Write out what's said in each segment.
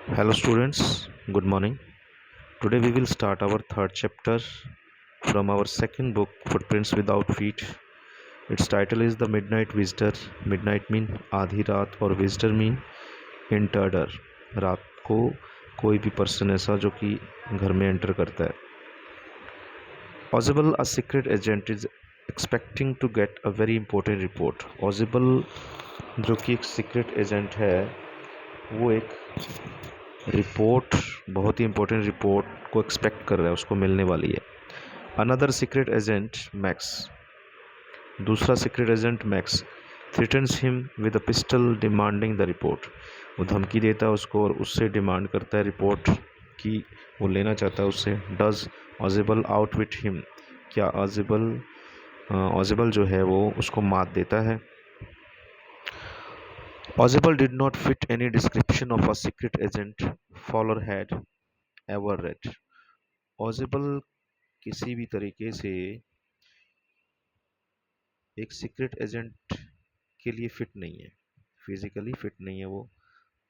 Hello, students. Good morning. Today we will start our third chapter from our second book, Footprints Without Feet. Its title is The Midnight Visitor. Midnight mean आधी रात और visitor mean intruder. रात को कोई भी person ऐसा जो कि घर में एंटर करता है. Ozible, a secret agent, is expecting to get a very important report. Ozible जो कि एक सीक्रेट एजेंट है वो एक रिपोर्ट बहुत ही इंपॉर्टेंट रिपोर्ट को एक्सपेक्ट कर रहा है, उसको मिलने वाली है. अनदर सीक्रेट एजेंट मैक्स, दूसरा secret agent max threatens him with a pistol demanding the report. वो धमकी देता है उसको और उससे डिमांड करता है रिपोर्ट की, वो लेना चाहता है उससे. डज ऑजिबल आउटविट हिम, क्या ऑजिबल जो है वो उसको मात देता है. Ozible did not fit any description of a secret agent Fowler had ever read. Ozible किसी भी तरीके से एक सीक्रेट एजेंट के लिए फिट नहीं है, फिजिकली फिट नहीं है वो.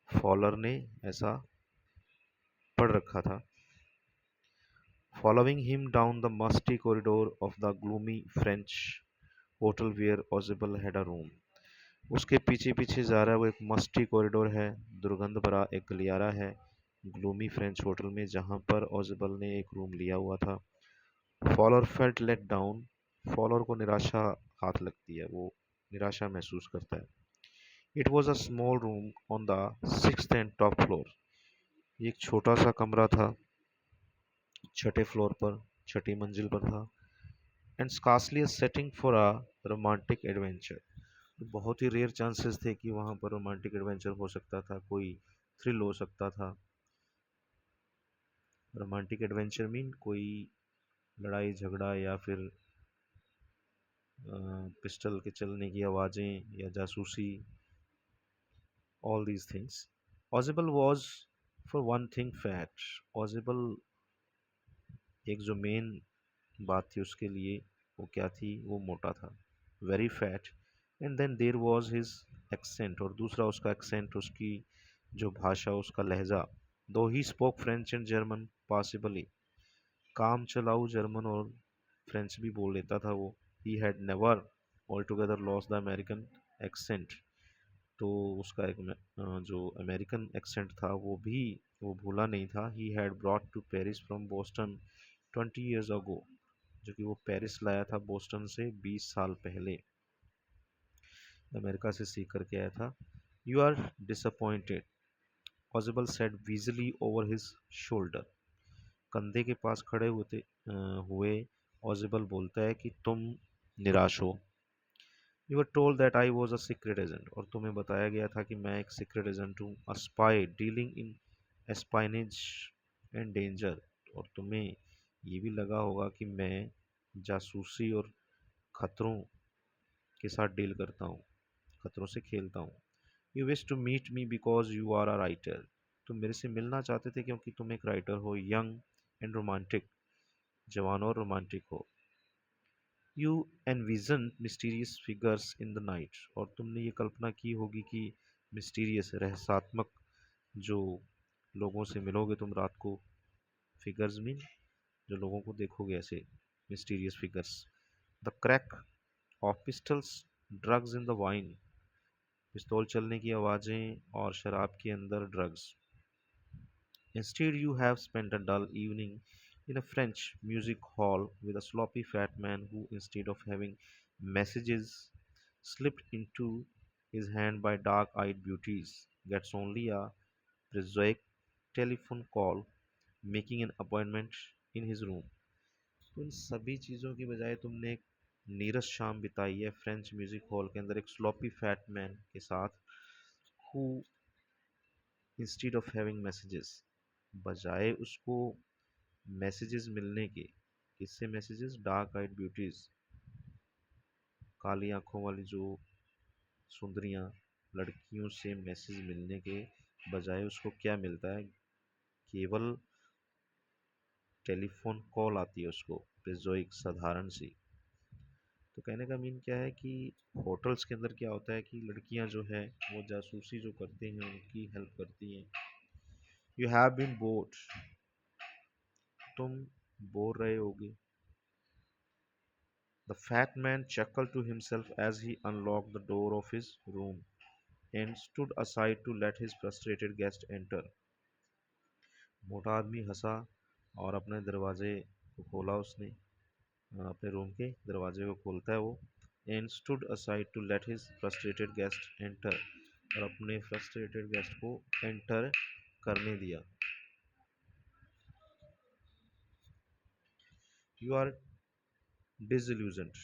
फॉलर ने ऐसा पढ़ रखा था. Following him down the musty corridor of the gloomy French hotel where Augible had a room. उसके पीछे पीछे जा रहा है वो. एक मस्टी कॉरिडोर है, दुर्गंध भरा एक गलियारा है ग्लूमी फ्रेंच होटल में, जहां पर ऑजिबल ने एक रूम लिया हुआ था. Fowler felt let down, Fowler को निराशा हाथ लगती है, वो निराशा महसूस करता है. It was a small room on the sixth and top floor. एक छोटा सा कमरा था छठे फ्लोर पर, छठी मंजिल पर था. And scarcely a setting for a romantic adventure. बहुत ही रेयर चांसेस थे कि वहाँ पर रोमांटिक एडवेंचर हो सकता था, कोई थ्रिल हो सकता था. रोमांटिक एडवेंचर मीन कोई लड़ाई झगड़ा या फिर पिस्टल के चलने की आवाज़ें या जासूसी, all these things. Augible was for one thing fat. Augible एक जो मेन बात थी उसके लिए, वो क्या थी, वो मोटा था, very fat. And then there was his accent, और दूसरा उसका एक्सेंट, उसकी जो भाषा, उसका लहजा. दो he spoke French and German possibly, काम चलाऊ जर्मन और फ्रेंच भी बोल लेता था वो. He had never all together lost the American accent. तो उसका एक जो अमेरिकन एक्सेंट था वो भूला नहीं था. He had brought to Paris from Boston 20 years ago, जो कि वो पेरिस लाया था बोस्टन से 20 साल पहले, अमेरिका से सीख करके आया था. यू आर डिसअपॉइंटेड, ऑजिबल सेड विजली ओवर हिज शोल्डर. कंधे के पास खड़े हुए ऑजिबल बोलता है कि तुम निराश हो. You are told that I was a secret agent, और तुम्हें बताया गया था कि मैं एक सीक्रेट एजेंट हूँ. A spy dealing in espionage and danger, और तुम्हें ये भी लगा होगा कि मैं जासूसी और खतरों के साथ डील करता हूँ, खतरों से खेलता हूँ. You wish to meet me because you are a writer, तुम मेरे से मिलना चाहते थे क्योंकि तुम एक राइटर हो. यंग एंड रोमांटिक, जवान और रोमांटिक हो. You envision mysterious figures in the night, और तुमने ये कल्पना की होगी कि मिस्टीरियस रहस्यात्मक जो लोगों से मिलोगे तुम रात को. फिगर्स मीन जो लोगों को देखोगे ऐसे, mysterious figures. The crack of pistols, drugs in the wine, पिस्तौल चलने की आवाज़ें और शराब के अंदर drugs. Instead, you have spent a dull evening in a French music hall with a sloppy fat man who, instead of having messages slipped into his hand by dark eyed beauties, gets only a prosaic telephone call making an appointment in his room. तो इन सभी चीज़ों की बजाय तुमने एक नीरस शाम बिताई है फ्रेंच म्यूजिक हॉल के अंदर एक स्लॉपी फैट मैन के साथ, who instead of having messages, बजाय उसको मैसेजेस मिलने के. किससे मैसेजेस? डार्क आइड ब्यूटीज, काली आंखों वाली जो सुंदरियां, लड़कियों से मैसेज मिलने के बजाय उसको क्या मिलता है? केवल टेलीफोन कॉल आती है उसको, प्रेजोइक साधारण सी. तो कहने का मीन क्या है कि होटल्स के अंदर क्या होता है कि लड़कियां जो है वो जासूसी जो करते हैं उनकी हेल्प करती हैं, यू हैव बीन बोर्ड, तुम बोल रहे होगे। The fat man chuckled to himself as he unlocked the door of his room and stood aside to let his frustrated guest enter. मोटा आदमी हंसा और अपने दरवाजे को खोला उसने। अपने रूम के दरवाजे को खोलता है वो। and stood aside to let his frustrated guest enter, और अपने frustrated guest को enter करने दिया। You are disillusioned,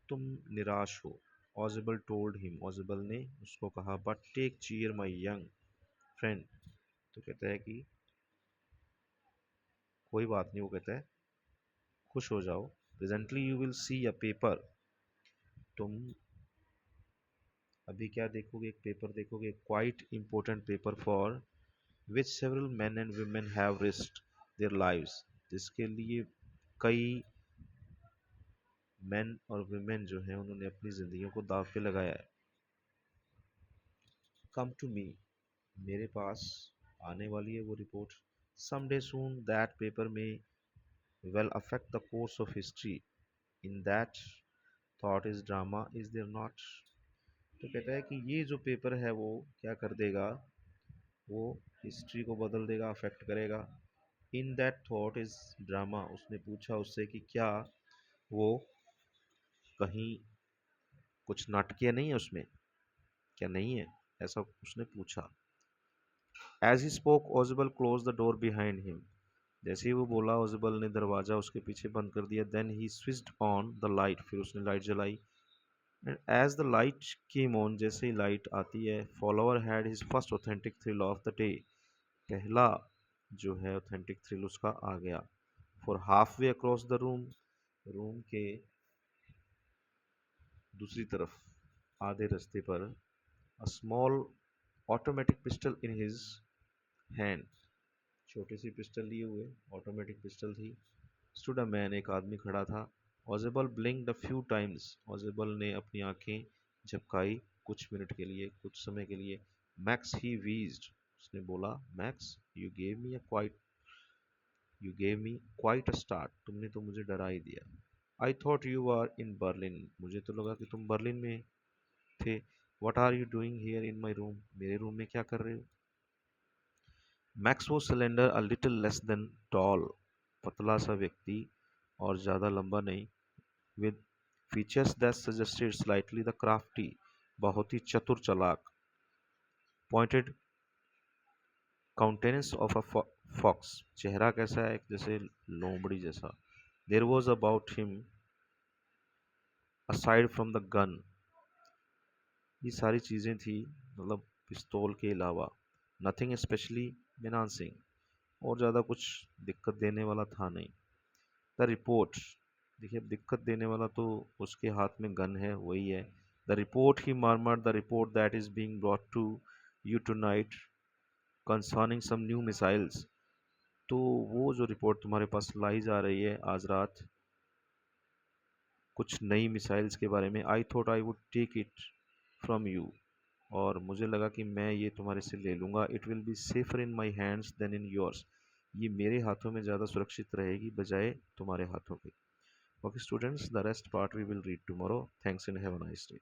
तुम निराश हो। Ozible told him, Ozible ने उसको कहा, but take cheer my young friend, तो कहता है कि कोई बात नहीं, वो कहता है खुश हो जाओ। Presently you will see a paper, तुम अभी क्या देखोगे, एक पेपर देखोगे, quite important paper for which several men and women have risked their lives, जिसके लिए कई मैन और वुमेन जो हैं उन्होंने अपनी जिंदगियों को दाव पे लगाया है। कम टू मी, मेरे पास आने वाली है वो report. Some day soon that paper may well affect the course of history, in that thought is drama is there not, तो कहता है कि ये जो पेपर है वो क्या कर देगा, वो हिस्ट्री को बदल देगा, अफेक्ट करेगा। इन दैट थॉट इज ड्रामा, उसने पूछा उससे कि क्या वो कहीं कुछ नाटकीय नहीं है उसमें, क्या नहीं है, ऐसा उसने पूछा। As he spoke Augible close the door behind him, जैसे ही वो बोला ओजिबल ने दरवाजा उसके पीछे बंद कर दिया। Then he switched on the light, फिर उसने लाइट जलाई। And as the light came on, जैसे ही लाइट आती है, Fowler had his first authentic thrill of the day, पहला जो है ऑथेंटिक थ्रिल उसका आ गया। For halfway across the room, room के दूसरी तरफ आधे रास्ते पर, a small automatic pistol in his hand, छोटी सी पिस्टल लिए हुए, ऑटोमेटिक पिस्टल थी। स्टूड अ मैन, एक आदमी खड़ा था। ऑजेबल ब्लिंक्ड अ फ्यू टाइम्स, ऑजेबल ने अपनी आंखें झपकाई कुछ मिनट के लिए, कुछ समय के लिए। मैक्स ही वीज्ड, उसने बोला, Max you gave me quite a start, तुमने तो मुझे डरा ही दिया। I thought you are in Berlin, मुझे तो लगा कि तुम बर्लिन में थे। What are you doing here in my room, मेरे रूम में क्या कर रहे हो। मैक्स वो slender, a little less than tall, पतला सा व्यक्ति और ज़्यादा लंबा नहीं, with features that suggested slightly the crafty, बहुत ही चतुर चालाक। Pointed countenance of a fox, चेहरा कैसा है, जैसे लोमड़ी जैसा। There was about him aside from the gun, ये सारी चीज़ें थी मतलब पिस्तौल के अलावा। नथिंग स्पेशली मेनांसिंग, और ज़्यादा कुछ दिक्कत देने वाला था नहीं। द रिपोर्ट, देखिए अब दिक्कत देने वाला तो उसके हाथ में गन है वही है। The report he murmur, the report that is being brought to you tonight concerning some new missiles, तो वो जो रिपोर्ट तुम्हारे पास लाई जा रही है आज रात कुछ नई मिसाइल्स के बारे में। I thought I would take it from you, और मुझे लगा कि मैं ये तुम्हारे से ले लूँगा। It will be safer in my hands than in yours, ये मेरे हाथों में ज़्यादा सुरक्षित रहेगी बजाय तुम्हारे हाथों के। Okay students, the rest part we will read tomorrow. Thanks and have a nice day.